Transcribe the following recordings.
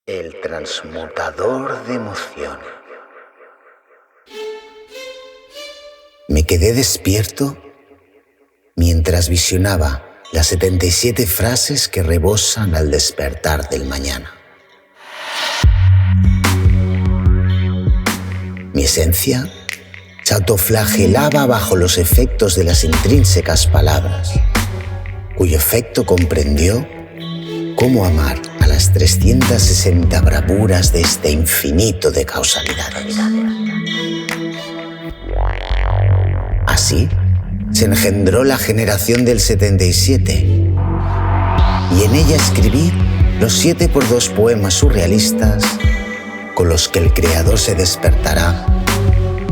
El transmutador de emoción. Me quedé despierto mientras visionaba las 77 frases que rebosan al despertar del mañana. Mi esencia se autoflagelaba bajo los efectos de las intrínsecas palabras, cuyo efecto comprendió cómo amar a las 360 bravuras de este infinito de causalidades. Así se engendró la generación del 77 y en ella escribí los 7x2 poemas surrealistas con los que el creador se despertará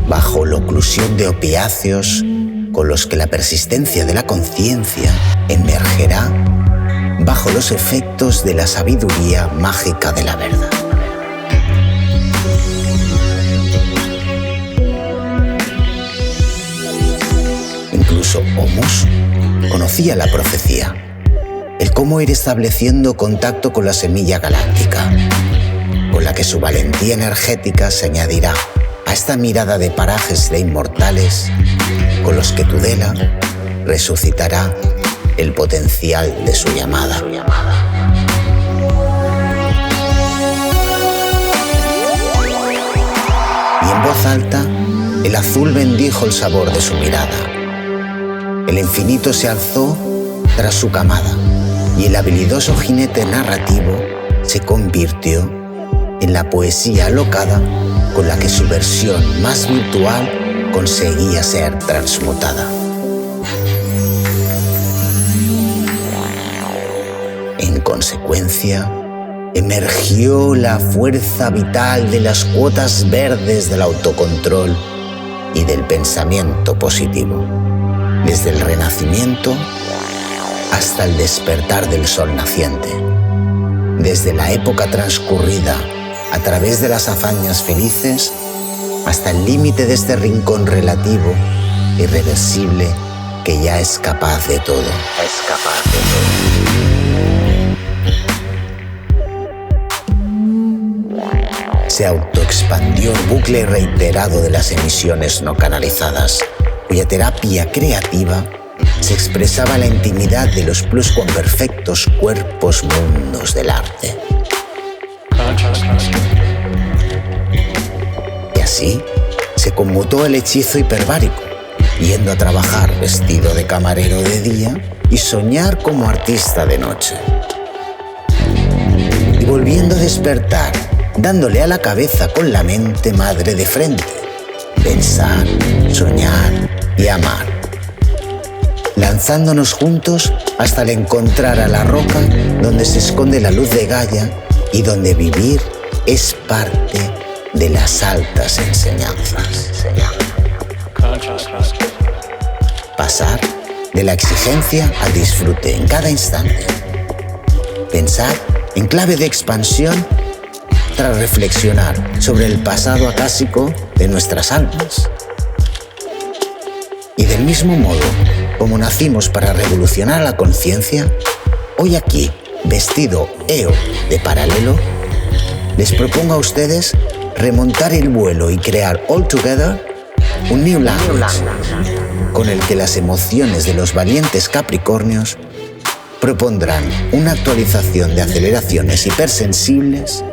bajo la oclusión de opiáceos con los que la persistencia de la conciencia emergerá bajo los efectos de la sabiduría mágica de la verdad. Incluso Homos conocía la profecía, el cómo ir estableciendo contacto con la semilla galáctica, con la que su valentía energética se añadirá a esta mirada de parajes de inmortales con los que Tudela resucitará el potencial de su llamada. Y en voz alta, el azul bendijo el sabor de su mirada. El infinito se alzó tras su camada y el habilidoso jinete narrativo se convirtió en la poesía alocada con la que su versión más virtual conseguía ser transmutada. En consecuencia, emergió la fuerza vital de las cuotas verdes del autocontrol y del pensamiento positivo, desde el renacimiento hasta el despertar del sol naciente, desde la época transcurrida a través de las hazañas felices hasta el límite de este rincón relativo, irreversible, que ya es capaz de todo. Se autoexpandió el bucle reiterado de las emisiones no canalizadas, cuya terapia creativa se expresaba en la intimidad de los pluscuamperfectos cuerpos mundos del arte. Y así se conmutó el hechizo hiperbárico, yendo a trabajar vestido de camarero de día y soñar como artista de noche. Y volviendo a despertar, dándole a la cabeza con la mente madre de frente, pensar, soñar y amar, lanzándonos juntos hasta el encontrar a la roca donde se esconde la luz de Gaia y donde vivir es parte de las altas enseñanzas. Pasar de la exigencia al disfrute en cada instante. Pensar en clave de expansión tras reflexionar sobre el pasado acásico de nuestras almas. Y del mismo modo como nacimos para revolucionar la conciencia, hoy aquí, vestido EO de paralelo, les propongo a ustedes remontar el vuelo y crear all together un new language con el que las emociones de los valientes Capricornios propondrán una actualización de aceleraciones hipersensibles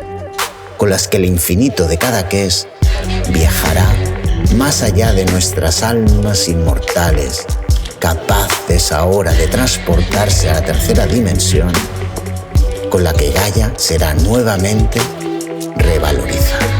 con las que el infinito de cada ques viajará más allá de nuestras almas inmortales, capaces ahora de transportarse a la tercera dimensión, con la que Gaia será nuevamente revalorizada.